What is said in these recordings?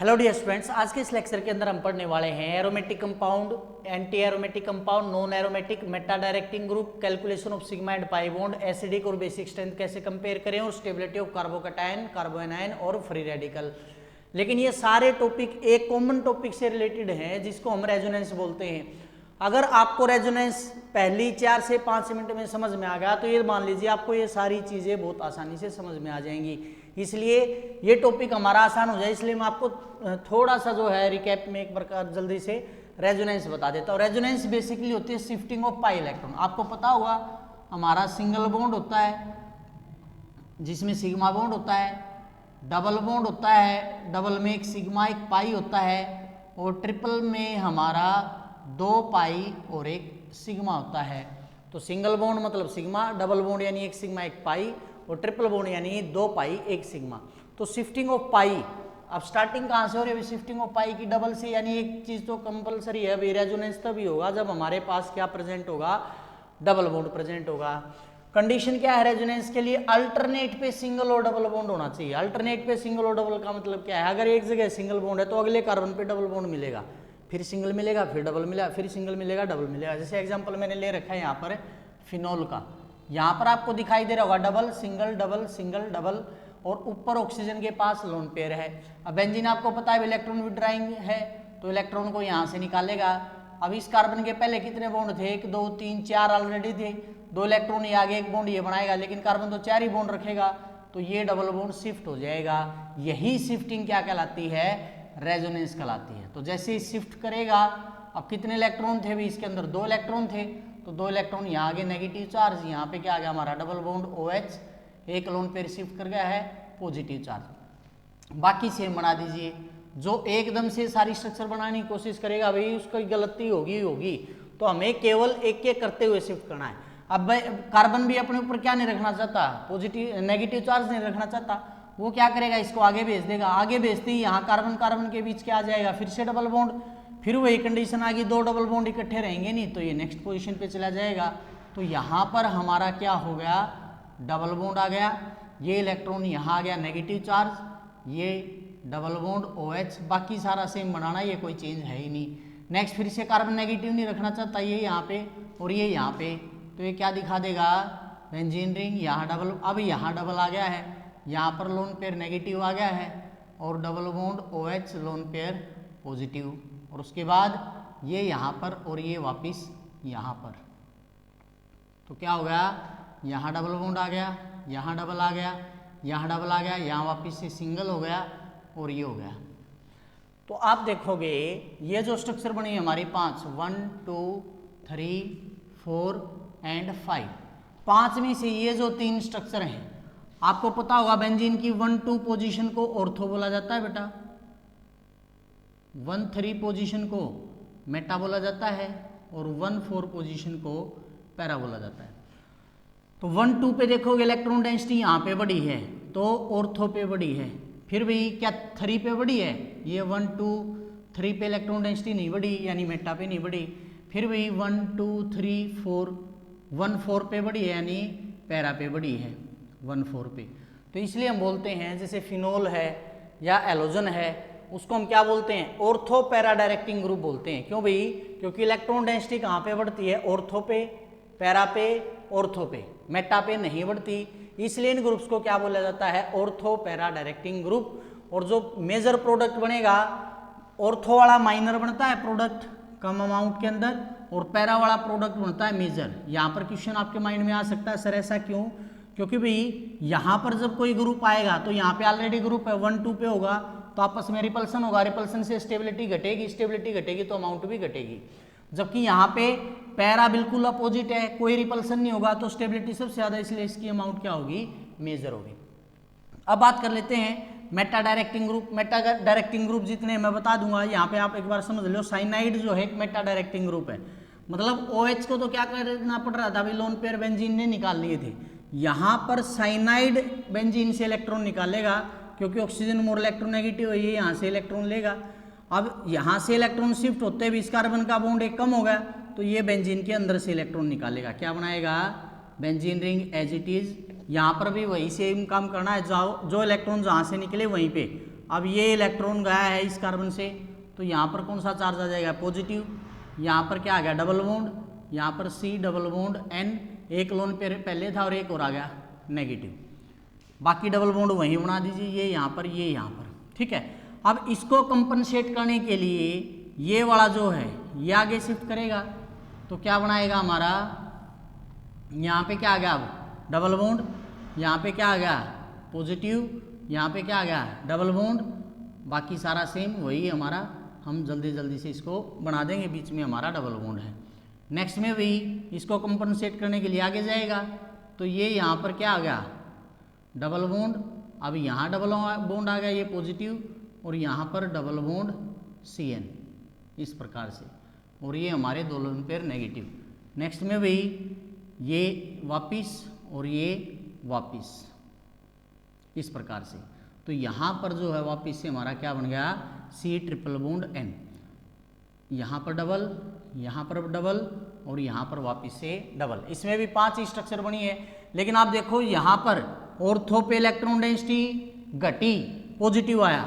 Hello dear students, आज के इस लेक्चर के अंदर हम पढ़ने वाले हैं aromatic compound, anti aromatic compound, non aromatic, Meta directing group, calculation of sigma and pi bond, acidic और बेसिक स्ट्रेंथ कैसे कंपेयर करें और स्टेबिलिटी ऑफ कार्बोकैटायन, कार्बोएनायन और फ्री रेडिकल। लेकिन ये सारे टॉपिक एक कॉमन टॉपिक से रिलेटेड हैं जिसको हम रेजोनेंस बोलते हैं। अगर आपको रेजोनेंस पहली 4 से 5 मिनट में समझ में आ गया तो ये मान लीजिए आपको ये सारी चीज़ें बहुत आसानी से समझ में आ जाएंगी। इसलिए ये टॉपिक हमारा आसान हो जाए, इसलिए मैं आपको थोड़ा सा जो है रिकैप में एक प्रकार जल्दी से रेजोनेंस बता देता हूँ। रेजोनेंस बेसिकली होती है शिफ्टिंग ऑफ पाई इलेक्ट्रॉन। आपको पता होगा हमारा सिंगल बॉन्ड होता है जिसमें सिग्मा बॉन्ड होता है, डबल बॉन्ड होता है, डबल में एक सिग्मा एक पाई होता है, और ट्रिपल में हमारा 2 पाई और एक सिग्मा होता है। तो सिंगल बॉन्ड मतलब सिग्मा, डबल बॉन्ड यानी एक सिग्मा एक पाई, और ट्रिपल बॉन्ड यानी 2 पाई एक सिग्मा। तो शिफ्टिंग ऑफ पाई, अब स्टार्टिंग कहाँ से हो रही है? शिफ्टिंग ऑफ पाई की डबल से, यानी एक चीज तो कंपलसरी है, अभी रेजोनेंस तभी होगा जब हमारे पास क्या प्रेजेंट होगा, डबल बॉन्ड प्रेजेंट होगा। कंडीशन क्या है रेजोनेंस के लिए? अल्टरनेट पे सिंगल और डबल बॉन्ड होना चाहिए। अल्टरनेट पे सिंगल और डबल का मतलब क्या है? अगर एक जगह सिंगल बॉन्ड है तो अगले कार्बन पे डबल बॉन्ड मिलेगा, फिर सिंगल मिलेगा, फिर डबल मिलेगा, फिर सिंगल मिलेगा, डबल मिलेगा। जैसे एग्जांपल मैंने ले रखा है यहाँ पर फिनोल का, यहाँ पर आपको दिखाई दे रहा होगा double single double single double, और ऊपर ऑक्सीजन के पास लोन पेयर है। अब बेंजीन आपको पता है इलेक्ट्रॉन विड्राइंग है तो इलेक्ट्रॉन को यहाँ से निकालेगा। अब इस कार्बन के पहले कितने बॉन्ड थे? 1 2 3 4 ऑलरेडी थे, 2 इलेक्ट्रॉन ये आगे एक बॉन्ड ये बनाएगा, लेकिन कार्बन तो 4 ही बॉन्ड रखेगा, तो ये डबल बॉन्ड शिफ्ट हो जाएगा। यही शिफ्टिंग क्या कहलाती है? रेजोनेंस कहलाती है। तो जैसे ही शिफ्ट करेगा, अब कितने इलेक्ट्रॉन थे भी इसके अंदर? 2 इलेक्ट्रॉन थे, तो 2 इलेक्ट्रॉन यहाँ आगे नेगेटिव चार्ज, यहाँ पे क्या आ गया हमारा डबल बॉन्ड OH, एक लोन पेयर शिफ्ट कर गया है पॉजिटिव चार्ज। बाकी सेम बना दीजिए। जो एकदम से सारी स्ट्रक्चर बनाने की कोशिश करेगा भाई उसकी गलती होगी होगी, तो हमें केवल एक एक करते हुए शिफ्ट करना है। अब कार्बन भी अपने ऊपर क्या नहीं रखना चाहता? पॉजिटिव नेगेटिव चार्ज नहीं रखना चाहता, वो क्या करेगा? इसको आगे भेज देगा। आगे भेजते ही यहाँ कार्बन कार्बन के बीच क्या आ जाएगा? फिर से डबल बॉन्ड, फिर वही कंडीशन आ गई, 2 डबल बॉन्ड इकट्ठे रहेंगे नहीं, तो ये नेक्स्ट पोजीशन पे चला जाएगा। तो यहाँ पर हमारा क्या हो गया? डबल बॉन्ड आ गया, ये इलेक्ट्रॉन यहाँ आ गया नेगेटिव चार्ज, ये डबल बॉन्ड OH, बाकी सारा सेम बनाना, ये कोई चेंज है ही नहीं। नेक्स्ट फिर से कार्बन नेगेटिव नहीं रखना चाहता, ये यहाँ पे और ये यहाँ पे, तो ये क्या दिखा देगा? बेंजीन रिंग, यहाँ डबल, अब यहाँ डबल आ गया है, यहाँ पर लोन पेयर नेगेटिव आ गया है, और double bond OH lone pair positive, और उसके बाद ये यहाँ पर और ये वापिस यहाँ पर, तो क्या हो गया? यहाँ डबल बॉन्ड आ गया, यहाँ डबल आ गया, यहाँ डबल आ गया, यहाँ वापिस से सिंगल हो गया, और ये हो गया। तो आप देखोगे ये जो स्ट्रक्चर बनी है हमारी 5, 1 2 3 4 एंड 5, 5 में से ये जो 3 स्ट्रक्चर हैं, आपको पता होगा बेंजीन की 1 2 पोजीशन को ऑर्थो बोला जाता है बेटा, 1 3 पोजीशन को मेटा बोला जाता है, और 1 4 पोजीशन को पैरा बोला जाता है। तो 1 2 पे देखोगे इलेक्ट्रॉन डेंसिटी यहाँ पे बड़ी है तो ऑर्थो पे बड़ी है, फिर भी क्या 3 पे बड़ी है? ये 1 2 3 पे इलेक्ट्रॉन डेंसिटी नहीं बढ़ी, यानी मेटा पे नहीं बढ़ी, फिर भी 1 2 3 4 1 4 पे बड़ी है, यानी पैरा पे बड़ी है 1 4 पे। तो इसलिए हम बोलते हैं जैसे फिनोल है या एलोजन है, उसको हम क्या बोलते हैं? ऑर्थो पैरा डायरेक्टिंग ग्रुप बोलते हैं। क्यों भाई? क्योंकि इलेक्ट्रॉन डेंसिटी कहाँ पे बढ़ती है? ऑर्थो पे, पैरा पे, ऑर्थो पे, मेटा पे नहीं बढ़ती, इसलिए इन ग्रुप्स को क्या बोला जाता है? Ortho para directing group. और जो मेजर प्रोडक्ट बनेगा, ऑर्थो वाला माइनर बनता है प्रोडक्ट कम अमाउंट के अंदर, और पैरा वाला प्रोडक्ट बनता है मेजर। यहाँ पर क्वेश्चन आपके माइंड में आ सकता है सर ऐसा क्यों? क्योंकि भाई यहाँ पर जब कोई ग्रुप आएगा तो यहाँ पे ऑलरेडी ग्रुप है 1 2 पे होगा, तो आपस में रिपल्सन होगा, रिपल्सन से स्टेबिलिटी घटेगी, स्टेबिलिटी घटेगी तो अमाउंट भी घटेगी। जबकि यहाँ पे पैरा बिल्कुल अपोजिट है, कोई रिपल्सन नहीं होगा तो स्टेबिलिटी सबसे ज्यादा, इसलिए इसकी अमाउंट क्या होगी? मेजर होगी। अब बात कर लेते हैं Meta directing group. Meta directing group जितने मैं बता दूंगा, यहाँ पे आप एक बार समझ लो। साइनाइड जो है एक मेटा डायरेक्टिंग ग्रुप है, मतलब OH को तो क्या करना पड़ रहा था? अभी लोन पेयर बेंजीन ने निकाल लिए थे, यहाँ पर साइनाइड बेंजीन से इलेक्ट्रॉन निकालेगा, क्योंकि ऑक्सीजन मोर इलेक्ट्रोनेगेटिव है, ये यहाँ से इलेक्ट्रॉन लेगा। अब यहाँ से इलेक्ट्रॉन शिफ्ट होते भी इस कार्बन का बॉन्ड एक कम हो गया, तो ये बेंजीन के अंदर से इलेक्ट्रॉन निकालेगा, क्या बनाएगा? Benzene ring as it is. यहाँ पर भी वही सेम काम करना है, जो इलेक्ट्रॉन जहाँ से निकले वहीं पे अब ये इलेक्ट्रॉन गया है इस कार्बन से, तो यहाँ पर कौन सा चार्ज आ जाएगा, पॉजिटिव। यहाँ पर क्या आ गया, डबल बॉन्ड, यहाँ पर C डबल बॉन्ड N, एक लोन पहले था और एक और आ गया नेगेटिव, बाकी डबल बॉन्ड वहीं बना दीजिए, ये यहाँ पर, ये यहाँ पर, ठीक है। अब इसको कंपनसेट करने के लिए ये वाला जो है ये आगे शिफ्ट करेगा, तो क्या बनाएगा हमारा, यहाँ पे क्या आ गया, अब डबल बॉन्ड, यहाँ पे क्या आ गया पॉजिटिव, यहाँ पे क्या आ गया डबल बॉन्ड, बाकी सारा सेम वही हमारा, हम जल्दी जल्दी से इसको बना देंगे, बीच में हमारा डबल बॉन्ड है। नेक्स्ट में भी इसको कंपनसेट करने के लिए आगे जाएगा, तो ये यहाँ पर क्या आ गया डबल बॉन्ड, अब यहाँ डबल बॉन्ड आ गया, ये पॉजिटिव, और यहाँ पर डबल बॉन्ड CN इस प्रकार से, और ये हमारे दो लोन पेयर नेगेटिव। नेक्स्ट में भी ये वापिस और ये वापिस इस प्रकार से, तो यहाँ पर जो है वापिस से हमारा क्या बन गया C ट्रिपल बॉन्ड N, यहाँ पर डबल, यहाँ पर डबल, और यहाँ पर वापिस से डबल। इसमें भी 5 स्ट्रक्चर बनी है, लेकिन आप देखो यहाँ पर ऑर्थो पे इलेक्ट्रॉन डेंसिटी घटी, पॉजिटिव आया,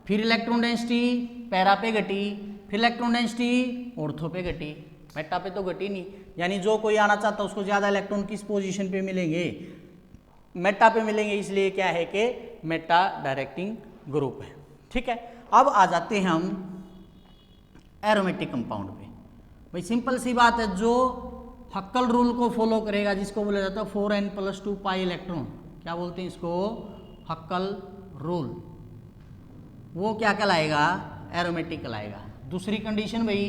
फिर इलेक्ट्रॉन डेंसिटी पैरा पे घटी, फिर इलेक्ट्रॉन डेंसिटी ऑर्थो पे घटी, मेटा पे तो घटी नहीं। यानी जो कोई आना चाहता है उसको ज़्यादा इलेक्ट्रॉन किस पोजीशन पे मिलेंगे, मेटा पे मिलेंगे, इसलिए क्या है कि मेटा डायरेक्टिंग ग्रुप है, ठीक है। अब आ जाते हैं हम एरोमेटिक कंपाउंड पे। भाई सिंपल सी बात है, जो हक्कल रूल को फॉलो करेगा, जिसको बोला जाता है 4n+2 पाई इलेक्ट्रॉन, क्या बोलते हैं इसको, हक्कल रूल, वो क्या कहलाएगा, एरोमेटिक कहलाएगा। दूसरी कंडीशन भाई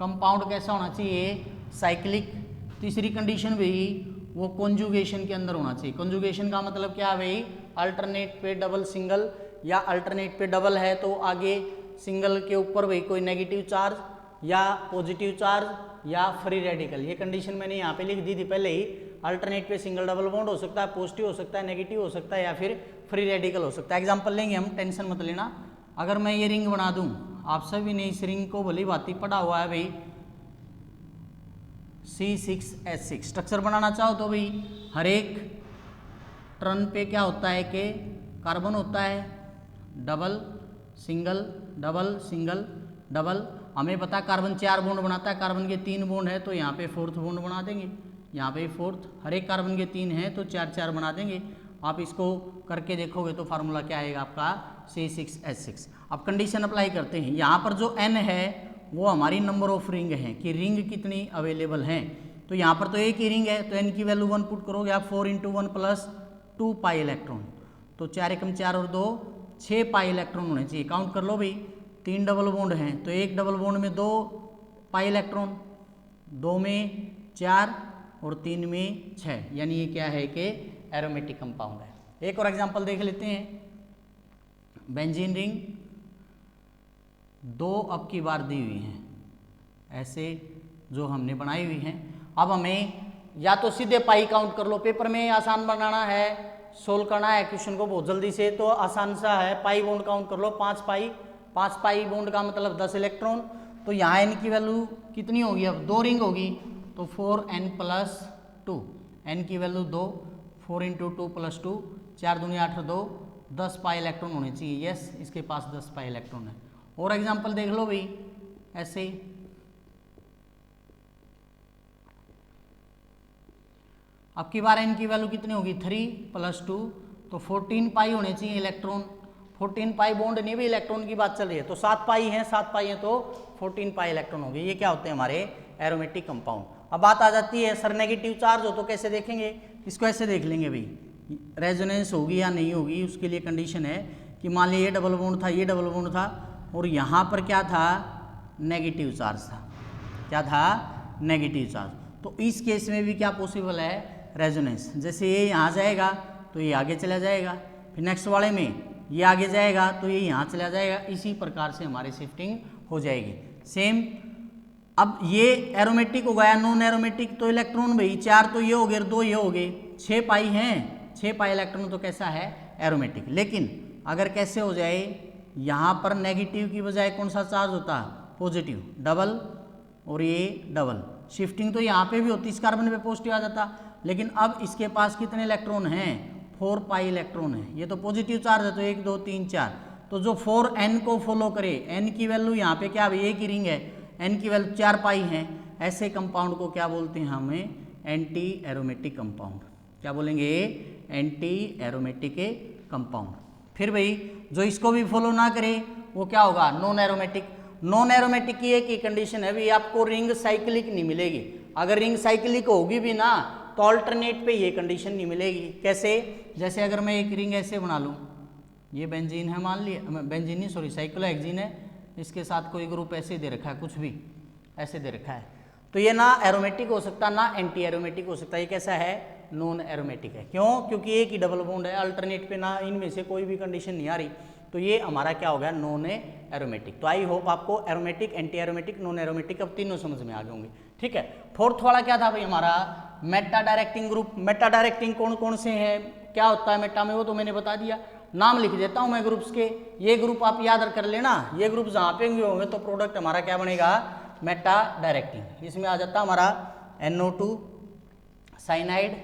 कंपाउंड कैसा होना चाहिए, साइक्लिक। तीसरी कंडीशन भाई वो कॉन्जुगेशन के अंदर होना चाहिए। कॉन्जुगेशन का मतलब क्या है भाई, अल्टरनेट पे डबल सिंगल, या अल्टरनेट पे डबल है तो आगे सिंगल के ऊपर भाई कोई नेगेटिव चार्ज या पॉजिटिव चार्ज या फ्री रेडिकल। ये कंडीशन मैंने यहाँ पे लिख दी थी पहले ही, अल्टरनेट पे सिंगल डबल बॉन्ड हो सकता है, पॉजिटिव हो सकता है, नेगेटिव हो सकता है, या फिर फ्री रेडिकल हो सकता है। एग्जाम्पल लेंगे हम, टेंशन मत लेना। अगर मैं ये रिंग बना दूं, आप सभी ने इस रिंग को भली भांति पढ़ा हुआ है भाई, C6H6 स्ट्रक्चर बनाना चाहो तो भाई हर एक टर्न पे क्या होता है कि कार्बन होता है, double single double single double. हमें पता है कार्बन 4 बॉन्ड बनाता है, कार्बन के 3 बॉन्ड है तो यहाँ पे 4th बॉन्ड बना देंगे, यहाँ पे 4th, हर एक कार्बन के 3 है तो 4 बना देंगे। आप इसको करके देखोगे तो फार्मूला क्या आएगा आपका, C6H6। अब कंडीशन अप्लाई करते हैं, यहाँ पर जो N है वो हमारी नंबर ऑफ रिंग है कि रिंग कितनी अवेलेबल हैं। तो यहाँ पर तो एक ही रिंग है, तो N की वैल्यू 1 पुट करोगे आप, 4 × 1 + 2 पाई इलेक्ट्रॉन, तो 4 × 4 और 2 6 पाई इलेक्ट्रॉन होने चाहिए। काउंट कर लो भाई, 3 डबल बॉन्ड हैं तो एक डबल बॉन्ड में 2 पाई इलेक्ट्रॉन, 2 में 4 और 3 में 6, यानी ये क्या है कि एरोमेटिक कंपाउंड है। एक और एग्जांपल देख लेते हैं, बेंजीन रिंग 2 अब की बार दी हुई हैं, ऐसे जो हमने बनाई हुई हैं। अब हमें या तो सीधे पाई काउंट कर लो, पेपर में आसान बनाना है, सोल्व करना है क्वेश्चन को बहुत जल्दी से, तो आसान सा है, पाई बॉन्ड काउंट कर लो, 5 पाई बॉन्ड का मतलब 10 इलेक्ट्रॉन। तो यहाँ N की वैल्यू कितनी होगी, अब 2 रिंग होगी तो 4n + 2, N की वैल्यू 2, 4 × 2 + 2, 4 दूनी 8 2, 10 पाई इलेक्ट्रॉन होने चाहिए। यस, इसके पास 10 पाई इलेक्ट्रॉन है। और एग्जांपल देख लो भाई, ऐसे अब की बार N की वैल्यू कितनी होगी, 3 + 2, तो 14 पाई होने चाहिए इलेक्ट्रॉन। 14 पाई बॉन्ड नहीं भी, इलेक्ट्रॉन की बात चल रही है, तो 7 पाई हैं तो 14 पाई इलेक्ट्रॉन होंगे। ये क्या होते हैं हमारे एरोमेटिक कंपाउंड। अब बात आ जाती है सर नेगेटिव चार्ज हो तो कैसे देखेंगे, इसको ऐसे देख लेंगे भाई, रेजोनेंस होगी या नहीं होगी, उसके लिए कंडीशन है कि मान लीजिए ये डबल बॉन्ड था, ये डबल बॉन्ड था, और यहाँ पर क्या था, नेगेटिव चार्ज था। क्या था, नेगेटिव चार्ज। तो इस केस में भी क्या पॉसिबल है, रेजोनेंस। जैसे ये यहाँ जाएगा तो ये आगे चला जाएगा, फिर नेक्स्ट वाले में ये आगे जाएगा तो ये यहाँ चला जाएगा, इसी प्रकार से हमारी शिफ्टिंग हो जाएगी। सेम अब ये एरोमेटिक हो गया, नॉन एरोमेटिक तो इलेक्ट्रॉन भाई 4 तो ये हो गए, 2 ये हो गए, 6 पाई हैं, 6 पाई इलेक्ट्रॉन तो कैसा है, एरोमेटिक। लेकिन अगर कैसे हो जाए, यहाँ पर नेगेटिव की बजाय कौन सा चार्ज होता है, पॉजिटिव, डबल और ये डबल, शिफ्टिंग तो यहाँ पे भी होती, इस कार्बन पे पॉजिटिव आ जाता, लेकिन अब इसके पास कितने इलेक्ट्रॉन हैं, 4 पाई इलेक्ट्रॉन है, ये तो पॉजिटिव चार्ज है तो 1 2 3 4, तो जो 4n को फॉलो करे, n की वैल्यू यहाँ पे क्या एक ही रिंग है, n की वैल्यू 4 पाई है, ऐसे कंपाउंड को क्या बोलते हैं हमें, एंटी एरोमेटिक कंपाउंड। क्या बोलेंगे, एंटी एरोमेटिक कंपाउंड। फिर भाई जो इसको भी फॉलो ना करे वो क्या होगा, नॉन एरोमेटिक। नॉन एरोमेटिक की एक ही कंडीशन है भी, आपको रिंग साइक्लिक नहीं मिलेगी। अगर रिंग साइक्लिक होगी भी ना तो अल्टरनेट पे ये कंडीशन नहीं मिलेगी। कैसे, जैसे अगर मैं एक रिंग ऐसे बना लूँ, ये बेंजीन है मान लिया, बेंजीन नहीं सॉरी साइक्लोहेक्सीन है, इसके साथ कोई ग्रुप ऐसे दे रखा है, कुछ भी ऐसे दे रखा है, तो ये ना एरोमेटिक हो सकता ना एंटी एरोमेटिक हो सकता है। ये कैसा है, नॉन एरोमेटिक है। क्यों, क्योंकि एक ही डबल बॉन्ड है, अल्टरनेट पे ना इनमें से कोई भी कंडीशन नहीं आ रही, तो ये हमारा क्या हो गया, नॉन एरोमेटिक। तो आई होप आपको aromatic, anti aromatic, non aromatic अब तीनों समझ में आ गए होंगे। ठीक है, फोर्थ वाला क्या था भाई हमारा, Meta directing group. Meta directing कौन कौन से हैं, क्या होता है मेटा में, वो तो मैंने बता दिया। नाम लिख देता हूं मैं ग्रुप्स के, ये ग्रुप आप याद कर लेना, ये ग्रुप जहां पे भी होंगे तो प्रोडक्ट हमारा क्या बनेगा, मेटा डायरेक्टिंग। इसमें आ जाता हमारा NO2 cyanide,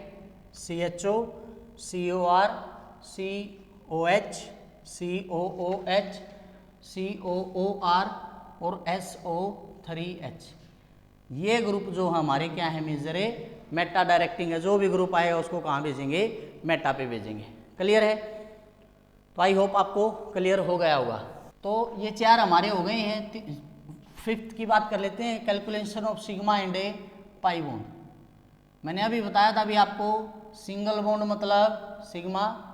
CHO, COR, COH, COOH, COOR और SO3H। ये ग्रुप जो हमारे क्या है, मेजर है मेटा डायरेक्टिंग है। जो भी ग्रुप आएगा उसको कहाँ भेजेंगे, मेटा पे भेजेंगे। क्लियर है, तो आई होप आपको क्लियर हो गया होगा। तो ये 4 हमारे हो गए हैं। फिफ्थ की बात कर लेते हैं, calculation of sigma and A pi bond. मैंने अभी बताया था अभी आपको, सिंगल बॉन्ड मतलब सिग्मा,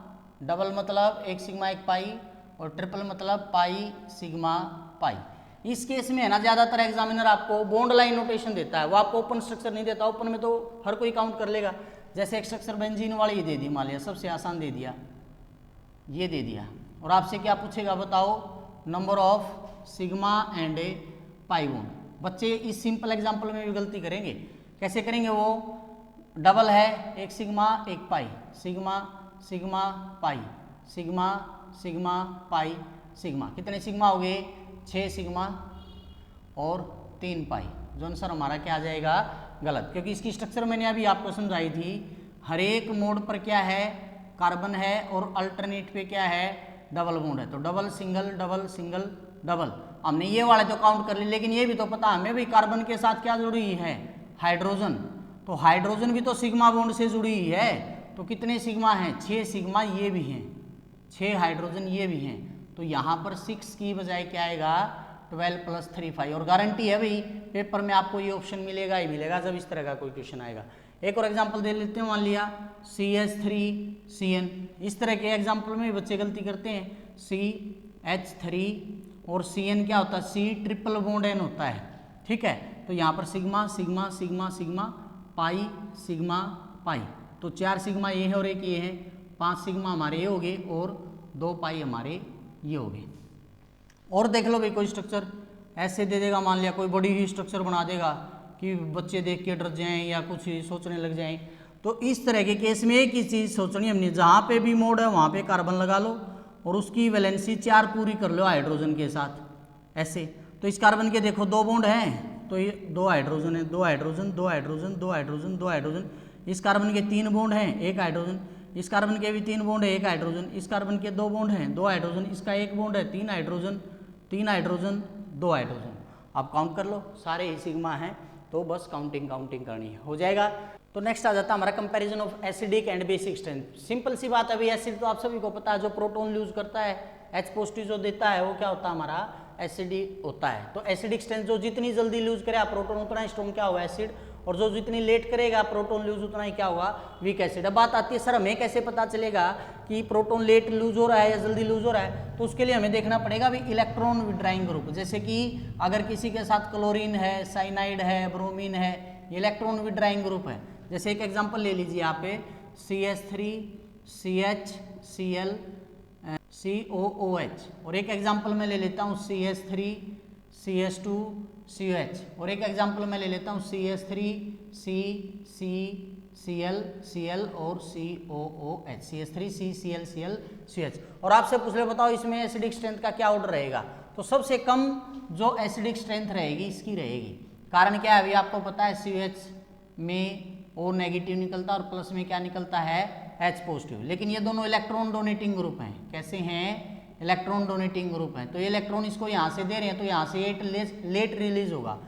डबल मतलब एक सिग्मा एक पाई, और ट्रिपल मतलब पाई सिग्मा पाई। इस केस में है ना, ज़्यादातर एग्जामिनर आपको बॉन्ड लाइन नोटेशन देता है, वो आपको ओपन स्ट्रक्चर नहीं देता। ओपन में तो हर कोई काउंट कर लेगा। जैसे एक स्ट्रक्चर बेंजीन वाली दे दी, मान लिया सबसे आसान दे दिया, ये दे दिया, और आपसे क्या पूछेगा बताओ, number of sigma and A pi bond. बच्चे इस सिंपल एग्जांपल में भी गलती करेंगे। कैसे करेंगे, वो डबल है, एक सिग्मा एक pi, sigma sigma pi, sigma sigma pi sigma. कितने सिग्मा हो गए, 6 सिग्मा और 3 पाई। जो आंसर हमारा क्या आ जाएगा, गलत, क्योंकि इसकी स्ट्रक्चर मैंने अभी आपको समझाई थी। हर एक मोड पर क्या है, कार्बन है, और अल्टरनेट पे क्या है, डबल बॉन्ड है। तो double single double single double, हमने ये वाले तो काउंट कर लिए, लेकिन ये भी तो पता हमें भी कार्बन के साथ क्या जुड़ी है, हाइड्रोजन। तो हाइड्रोजन भी तो सिग्मा बॉन्ड से जुड़ी ही है। तो कितने सिग्मा हैं, 6 सिग्मा ये भी हैं, 6 हाइड्रोजन ये भी हैं। तो यहाँ पर 6 की बजाय क्या आएगा, 12 + 3 5। और गारंटी है भाई पेपर में आपको ये ऑप्शन मिलेगा ही मिलेगा जब इस तरह का कोई क्वेश्चन आएगा। एक और एग्जांपल दे लेते हैं, मान लिया CH3CN। इस तरह के एग्जांपल में बच्चे गलती करते हैं। CH3 और CN क्या होता है, C ट्रिपल बॉन्ड N होता है। ठीक है, तो यहाँ पर sigma sigma sigma sigma pi sigma pi. तो 4 सिग्मा ये है और एक ये है, 5 सिग्मा हमारे ये हो गए और 2 पाई हमारे ये हो गए। और देख लो भाई, कोई स्ट्रक्चर ऐसे दे देगा, मान लिया कोई बड़ी ही स्ट्रक्चर बना देगा कि बच्चे देख के डर जाएं या कुछ सोचने लग जाएं। तो इस तरह के केस में एक ही चीज़ सोचनी हमने, जहाँ पे भी मोड है वहाँ पे कार्बन लगा लो और उसकी वैलेंसी 4 पूरी कर लो हाइड्रोजन के साथ ऐसे। तो इस कार्बन के देखो 2 बॉन्ड हैं, तो ये 2 हाइड्रोजन है, 2 हाइड्रोजन 2 हाइड्रोजन 2 हाइड्रोजन 2 हाइड्रोजन। इस कार्बन के 3 बॉन्ड हैं, 1 हाइड्रोजन। इस कार्बन के भी 3 बॉन्ड है, 1 हाइड्रोजन। इस कार्बन के 2 बॉन्ड हैं, 2 हाइड्रोजन। इसका 1 बॉन्ड है, 3 हाइड्रोजन 3 हाइड्रोजन 2 हाइड्रोजन। आप काउंट कर लो, सारे ही सिग्मा हैं, तो बस काउंटिंग करनी है, हो जाएगा। तो नेक्स्ट आ जाता है हमारा comparison of acidic and basic strength. Simple सी बात है अभी, एसिड तो आप सभी को पता है, जो प्रोटॉन लूज करता है, H पॉजिटिव जो देता है वो क्या होता है हमारा, एसिडिक होता है। तो एसिडिक स्ट्रेंथ जो जितनी जल्दी लूज करे प्रोटॉन उतना ही स्ट्रॉन्ग क्या होगा, एसिड, और जो जितनी लेट करेगा प्रोटॉन लूज उतना ही क्या होगा, वीक एसिड। अब बात आती है सर हमें कैसे पता चलेगा कि प्रोटॉन लेट लूज हो रहा है या जल्दी लूज हो रहा है। तो उसके लिए हमें देखना पड़ेगा भी इलेक्ट्रॉन विड्राइंग ग्रुप। जैसे कि अगर किसी के साथ क्लोरीन है, साइनाइड है, ब्रोमीन है, ये इलेक्ट्रॉन विड्राइंग ग्रुप है। जैसे एक एग्जांपल ले लीजिए यहाँ पे CH3 CHCl COOH, और एक एग्जांपल मैं ले लेता हूँ CH3 CH2 COH, और एक एग्जांपल मैं ले लेता हूँ CH3 CCCl Cl और COOH, CH3 CCl Cl CH। और आपसे पूछ ले बताओ इसमें एसिडिक स्ट्रेंथ का क्या ऑर्डर रहेगा। तो सबसे कम जो एसिडिक स्ट्रेंथ रहेगी इसकी रहेगी। कारण क्या है, अभी आपको पता है COH में O नेगेटिव निकलता है और प्लस में क्या निकलता है, H पॉजिटिव। लेकिन ये दोनों इलेक्ट्रॉन डोनेटिंग ग्रुप हैं। कैसे हैं, इलेक्ट्रॉन डोनेटिंग ग्रुप है, तो ये इलेक्ट्रॉन इसको यहाँ से दे रहे हैं, तो यहाँ से ये लेट रिलीज होगा।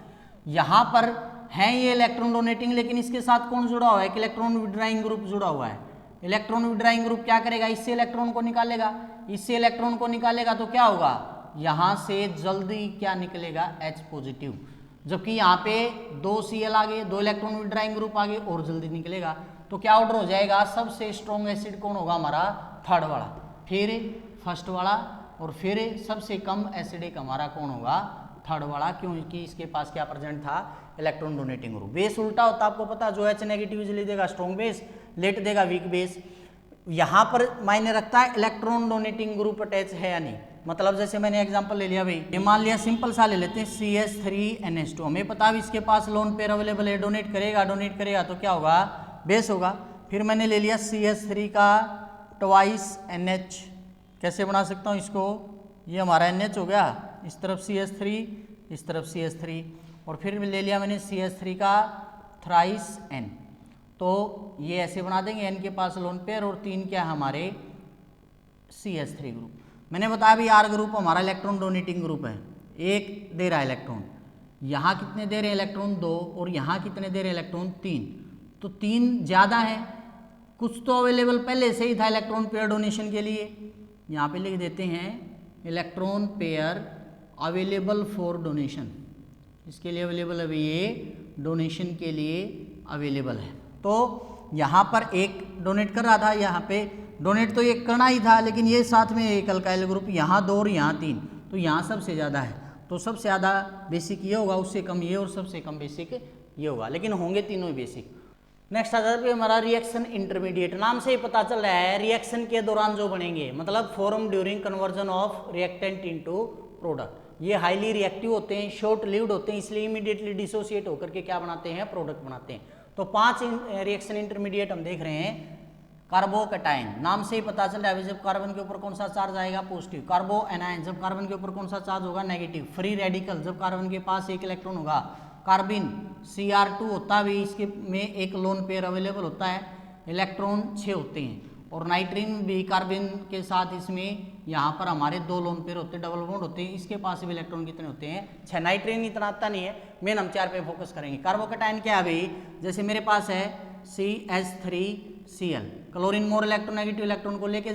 यहाँ पर है ये इलेक्ट्रॉन डोनेटिंग, लेकिन इसके साथ कौन जुड़ा हुआ है, एक इलेक्ट्रॉन विड्राइंग ग्रुप जुड़ा हुआ है। इलेक्ट्रॉन विड्राइंग ग्रुप क्या करेगा, इससे इलेक्ट्रॉन को निकालेगा, इससे इलेक्ट्रॉन को निकालेगा, तो क्या होगा, यहाँ से जल्दी क्या निकलेगा, H पॉजिटिव। जबकि यहाँ पे 2 Cl आ गए, 2 इलेक्ट्रॉन विड्राइंग ग्रुप आ गए, और जल्दी निकलेगा। तो क्या ऑर्डर हो जाएगा, सबसे स्ट्रॉन्ग एसिड कौन होगा हमारा, थर्ड वाला, फिर फर्स्ट वाला, और फिर सबसे कम एसिडिक हमारा कौन होगा, थर्ड वाला, क्योंकि इसके पास क्या प्रेजेंट था, इलेक्ट्रॉन डोनेटिंग ग्रुप। बेस उल्टा होता आपको पता, जो H नेगेटिव इजीली देगा स्ट्रॉन्ग बेस, लेट देगा वीक बेस। यहाँ पर मायने रखता है इलेक्ट्रॉन डोनेटिंग ग्रुप अटैच है या नहीं। मतलब जैसे मैंने एग्जांपल ले लिया भाई, ये मान लिया सिंपल सा ले लेते हैं CH3NH2, हमें पता है इसके पास लोन पेयर अवेलेबल है, डोनेट करेगा तो क्या होगा, बेस होगा। फिर मैंने ले लिया CH3 का ट्वाइस NH, कैसे बना सकता हूँ इसको, ये हमारा NH हो गया, इस तरफ CH3, इस तरफ CH3, और फिर ले लिया मैंने CH3 का थ्राइस N, तो ये ऐसे बना देंगे, N के पास लोन पेयर और 3 क्या हमारे CH3 ग्रुप। मैंने बताया भी R ग्रुप हमारा इलेक्ट्रॉन डोनेटिंग ग्रुप है, एक दे रहा है इलेक्ट्रॉन, यहाँ कितने दे रहे हैं इलेक्ट्रॉन 2, और यहाँ कितने दे रहे हैं इलेक्ट्रॉन 3, तो 3 ज़्यादा है, कुछ तो अवेलेबल पहले से ही था इलेक्ट्रॉन पेयर डोनेशन के लिए। यहाँ पे लिख देते हैं electron pair available for donation, इसके लिए अवेलेबल है, ये डोनेशन के लिए अवेलेबल है। तो यहाँ पर एक डोनेट कर रहा था, यहाँ पे डोनेट तो एक करना ही था, लेकिन ये साथ में एक अल्काइल ग्रुप, यहाँ 2 और यहाँ 3, तो यहाँ सबसे ज़्यादा है, तो सबसे ज़्यादा बेसिक ये होगा, उससे कम ये, और सबसे कम बेसिक ये होगा, लेकिन होंगे तीनों ही बेसिक। नेक्स्ट आ जाता है हमारा रिएक्शन इंटरमीडिएट। नाम से ही पता चल रहा है रिएक्शन के दौरान जो बनेंगे, मतलब form during conversion of reactant into product. ये हाईली रिएक्टिव होते हैं, शॉर्ट लिव्ड होते हैं, इसलिए इमीडिएटली डिसोसिएट होकर के क्या बनाते हैं, प्रोडक्ट बनाते हैं। तो 5 रिएक्शन इंटरमीडिएट हम देख रहे हैं। कार्बोकैटायन, नाम से ही पता चल रहा है जब कार्बन के ऊपर कौन सा चार्ज आएगा, पॉजिटिव। कार्बो एनायन, जब कार्बन के ऊपर कौन सा चार्ज होगा, नेगेटिव। फ्री रेडिकल, जब कार्बन के पास एक इलेक्ट्रॉन होगा। कार्बिन Cr2 होता भी, इसके में एक लोन पेयर अवेलेबल होता है, इलेक्ट्रॉन 6 होते हैं। और नाइट्रीन भी कार्बन के साथ, इसमें यहाँ पर हमारे 2 लोन पेयर होते हैं, डबल बॉन्ड होते हैं, इसके पास भी इलेक्ट्रॉन कितने होते हैं, 6। नाइट्रीन इतना आता नहीं है, मेन हम 4 पे फोकस करेंगे। कार्बोकैटायन क्या है भाई, जैसे मेरे पास है CH3Cl, chlorine more electronegative electron को लेके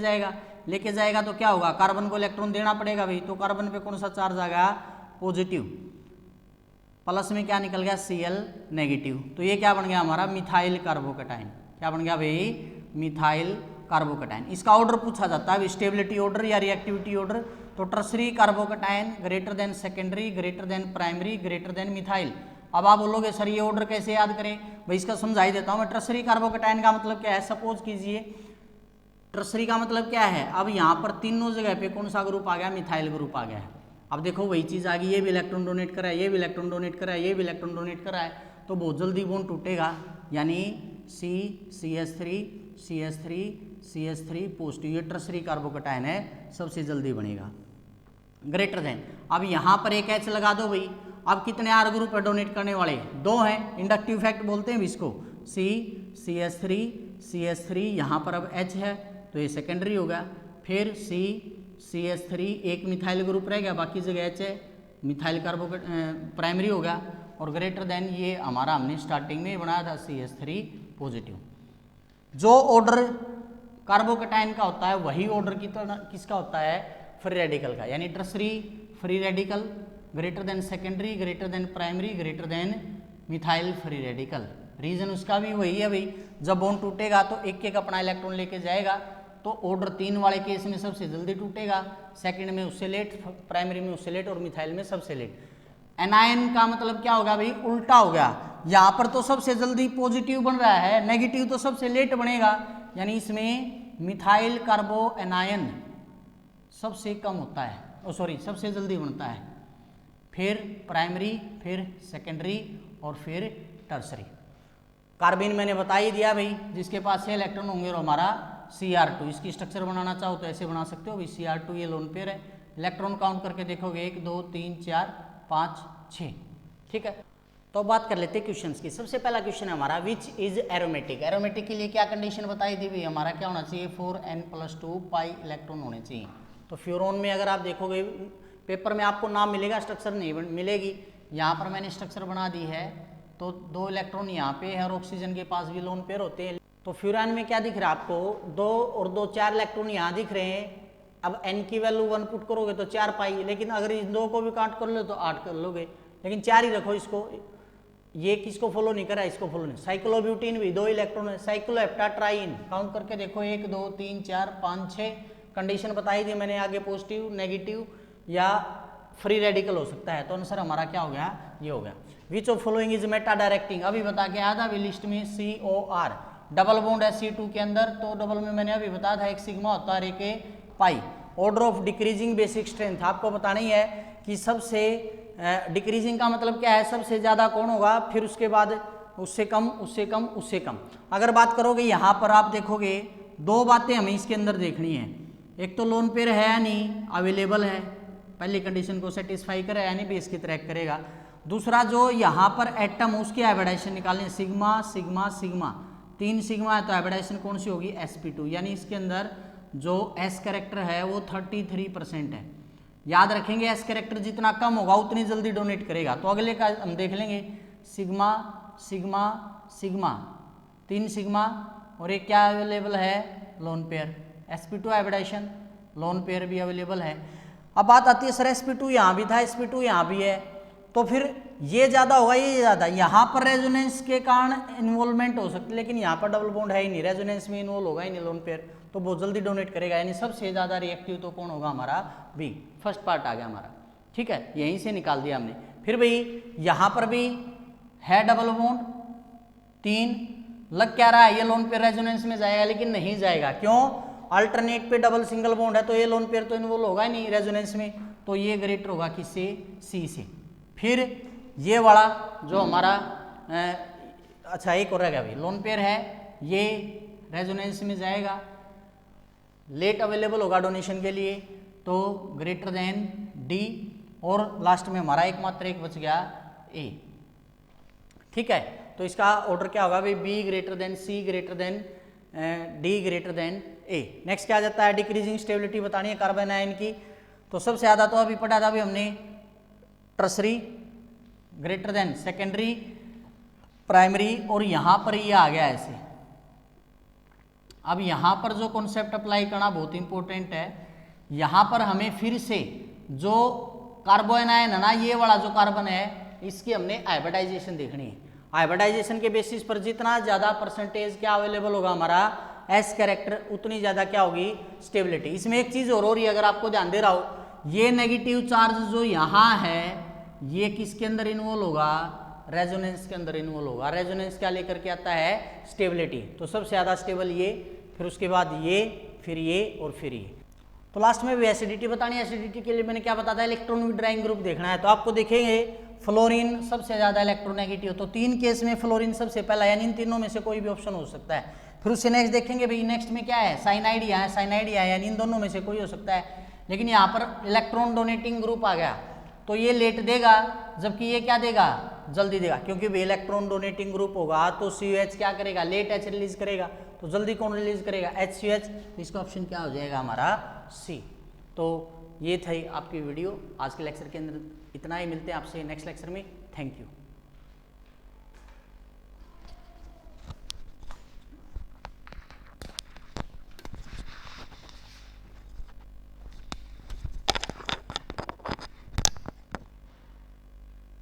जाएगा तो क्या होगा, कार्बन को इलेक्ट्रॉन देना पड़ेगा भाई, तो कार्बन पे कौन सा चार्ज आ गया, पॉजिटिव। प्लस में क्या निकल गया, Cl नेगेटिव, तो ये क्या बन गया हमारा, मिथाइल कार्बोकैटायन। क्या बन गया भाई, मिथाइल कार्बोकैटायन। इसका ऑर्डर पूछा जाता है, स्टेबिलिटी ऑर्डर या रिएक्टिविटी ऑर्डर। तो tertiary carbocation greater than secondary, greater than primary, greater than methyl. अब आप बोलोगे सर ये ऑर्डर कैसे याद करें, भाई इसका समझा ही देता हूं मैं। टर्सरी कार्बोकैटायन का मतलब क्या है, सपोज कीजिए टर्सरी का मतलब क्या है, अब यहाँ पर तीनों जगह पे कौन सा ग्रुप आ गया, मिथाइल ग्रुप आ गया है। अब देखो वही चीज़ आ गई, ये भी इलेक्ट्रॉन डोनेट करा है, ये भी इलेक्ट्रॉन डोनेट करा है, ये भी इलेक्ट्रॉन डोनेट करा है, तो बहुत जल्दी बॉन्ड टूटेगा, यानी CH3 पॉजिटिव, ये टर्सरी कार्बोकैटायन है, सबसे जल्दी बनेगा। ग्रेटर देन, अब यहाँ पर एक H लगा दो भाई। अब कितने R ग्रुप है डोनेट करने वाले, 2 हैं, इंडक्टिव इफेक्ट बोलते हैं इसको। CH3 यहाँ पर अब H है, तो ये सेकेंडरी हो गया। फिर CH3, एक मिथाइल ग्रुप रह गया, बाकी जगह H है, मिथाइल प्राइमरी हो गया। और ग्रेटर देन, ये हमारा हमने स्टार्टिंग में बनाया था CH3 पॉजिटिव। जो ऑर्डर कार्बोकैटायन का होता है वही ऑर्डर किसका होता है, फ्री रेडिकल का, यानी tertiary free radical greater than secondary, greater than primary, greater than methyl free radical. Reason उसका भी वही है भाई, जब बॉन्ड टूटेगा तो एक एक अपना इलेक्ट्रॉन लेके जाएगा, तो ऑर्डर 3 वाले केस में सबसे जल्दी टूटेगा, सेकंड में उससे लेट, प्राइमरी में उससे लेट, और मिथाइल में सबसे लेट। एनायन का मतलब क्या होगा भाई, उल्टा हो गया, यहाँ पर तो सबसे जल्दी पॉजिटिव बन रहा है, नेगेटिव तो सबसे लेट बनेगा, यानी इसमें मिथाइल कार्बो एनायन सबसे कम होता है, सबसे जल्दी बनता है, फिर प्राइमरी, फिर सेकेंडरी, और फिर टर्सरी। कार्बिन मैंने बता ही दिया भाई, जिसके पास 6 इलेक्ट्रॉन होंगे और हमारा Cr2, इसकी स्ट्रक्चर बनाना चाहो तो ऐसे बना सकते हो भाई, Cr2 ये लोन पेयर है, इलेक्ट्रॉन काउंट करके देखोगे 1 2 3 4 5 6, ठीक है। तो बात कर लेते हैं क्वेश्चंस की। सबसे पहला क्वेश्चन है हमारा, विच इज एरोमेटिक। एरोमेटिक के लिए क्या कंडीशन बताई थी भाई, हमारा क्या होना चाहिए, 4n + 2 पाई इलेक्ट्रॉन होने चाहिए। तो फ्यूरोन में अगर आप देखोगे पेपर में आपको नाम मिलेगा, स्ट्रक्चर नहीं मिलेगी। यहाँ पर मैंने स्ट्रक्चर बना दी है, तो 2 इलेक्ट्रॉन यहाँ पे है और ऑक्सीजन के पास भी लोन पेयर होते हैं। तो फ्यूरान में क्या दिख रहा है आपको, 2 और 2 4 इलेक्ट्रॉन यहाँ दिख रहे हैं। अब n की वैल्यू 1 पुट करोगे तो 4 पाई, लेकिन अगर इन 2 को भी काउंट कर लो तो 8 कर लोगे, लेकिन 4 ही रखो इसको। ये किसको फॉलो नहीं करा, इसको फॉलो नहीं। साइक्लोब्यूटीन भी 2 इलेक्ट्रॉन है। साइक्लोहेप्टाट्राइन काउंट करके देखो 1 2 3 4 5 6 कंडीशन बताई थी मैंने आगे, पॉजिटिव नेगेटिव या फ्री रेडिकल हो सकता है। तो आंसर हमारा क्या हो गया, ये हो गया। Which of following is Meta directing, अभी बता के आया था अभी लिस्ट में COR, डबल बॉन्ड है C2 के अंदर, तो डबल में मैंने अभी बताया था एक सिग्मा होता है एक pi. Order of decreasing basic strength आपको बताना ही है कि सबसे डिक्रीजिंग का मतलब क्या है, सबसे ज़्यादा कौन होगा, फिर उसके बाद उससे कम उससे कम उससे कम। अगर बात करोगे यहाँ पर आप देखोगे 2 बातें हमें इसके अंदर देखनी है। एक तो लोन पेयर है या नहीं, अवेलेबल है, पहली कंडीशन को सेटिस्फाई करे यानी बेस की ट्रैक करेगा। दूसरा जो यहाँ पर एटम उसकी हाइब्रिडाइजेशन निकालनी है, सिग्मा सिग्मा सिग्मा, 3 सिग्मा है तो हाइब्रिडाइजेशन कौन सी होगी, sp2, यानी इसके अंदर जो s कैरेक्टर है वो 33% है। याद रखेंगे s कैरेक्टर जितना कम होगा उतनी जल्दी डोनेट करेगा। तो अगले का हम देख लेंगे, सिग्मा सिग्मा सिग्मा, 3 सिग्मा और एक क्या अवेलेबल है, lone pair, sp2 hybridization, lone pair भी अवेलेबल है। अब बात आती है सर sp2 यहाँ भी था, sp2 यहाँ भी है, तो फिर ये ज़्यादा होगा ये ज़्यादा, यहाँ पर रेजोनेंस के कारण इन्वॉल्वमेंट हो सकती है, लेकिन यहाँ पर डबल बॉन्ड है ही नहीं, रेजोनेंस में इन्वॉल्व होगा ही नहीं लोन पेयर, तो बहुत जल्दी डोनेट करेगा। यानी सबसे ज़्यादा रिएक्टिव तो कौन होगा हमारा, बी, फर्स्ट पार्ट आ गया हमारा। ठीक है, यहीं से निकाल दिया हमने। फिर भाई यहाँ पर भी है डबल बॉन्ड 3, लग क्या रहा है ये लोन पेयर रेजोनेंस में जाएगा, लेकिन नहीं जाएगा। क्यों, अल्टरनेट पे डबल सिंगल बॉन्ड है, तो ये लोन पेयर तो इन्वॉल्व होगा ही नहीं रेजोनेंस में, तो ये ग्रेटर होगा किससे, सी से। फिर ये वाला जो हमारा अच्छा एक और रहेगा भाई, लोन पेयर है, ये रेजोनेंस में जाएगा, लेट अवेलेबल होगा डोनेशन के लिए, तो ग्रेटर देन डी, और लास्ट में हमारा एकमात्र एक बच गया ए। ठीक है, तो इसका ऑर्डर क्या होगा भाई, B greater than C greater than D greater than A. Next क्या आ जाता है, डिक्रीजिंग स्टेबिलिटी बतानी है कार्बन आयन की। तो सबसे ज़्यादा तो अभी पढ़ा था अभी हमने tertiary greater than secondary primary, और यहाँ पर ये आ गया ऐसे। अब यहाँ पर जो कॉन्सेप्ट अप्लाई करना बहुत इंपॉर्टेंट है, यहाँ पर हमें फिर से जो कार्बन आयन है ना, ये वाला जो कार्बन है, इसकी हमने हाइब्रिडाइजेशन देखनी है। हाइब्रिडाइजेशन के बेसिस पर जितना ज़्यादा परसेंटेज क्या अवेलेबल होगा हमारा एस कैरेक्टर, उतनी ज़्यादा क्या होगी, स्टेबिलिटी। इसमें एक चीज़ और हो रही है, अगर आपको ध्यान दे रहा हो, ये नेगेटिव चार्ज जो यहाँ है ये किसके अंदर इन्वॉल्व होगा, रेजोनेंस के अंदर इन्वॉल्व होगा। रेजोनेंस क्या लेकर के आता है, स्टेबिलिटी। तो सबसे ज़्यादा स्टेबल ये, फिर उसके बाद ये, फिर ये और फिर ये। तो लास्ट में भी एसिडिटी बतानी है। एसिडिटी के लिए मैंने क्या बताया था, इलेक्ट्रॉन विड्राइंग ग्रुप देखना है। तो आपको देखेंगे फ्लोरीन सबसे ज़्यादा इलेक्ट्रोनेगेटिव, तो 3 केस में फ्लोरीन सबसे पहला, यानी इन तीनों में से कोई भी ऑप्शन हो सकता है। फिर उससे नेक्स्ट देखेंगे भाई, नेक्स्ट में क्या है, साइनाइड यहाँ है, साइनाइड यहाँ है, यानी इन दोनों में से कोई हो सकता है। लेकिन यहाँ पर इलेक्ट्रॉन डोनेटिंग ग्रुप आ गया, तो ये लेट देगा, जबकि ये क्या देगा, जल्दी देगा, क्योंकि भाई इलेक्ट्रॉन डोनेटिंग ग्रुप होगा तो COH क्या करेगा, लेट H रिलीज करेगा, तो जल्दी कौन रिलीज करेगा, HCOH। तो इसका ऑप्शन क्या हो जाएगा हमारा, सी। तो ये थी आपकी वीडियो आज के लेक्चर के अंदर, इतना ही। मिलते हैं आपसे नेक्स्ट लेक्चर में। Thank you.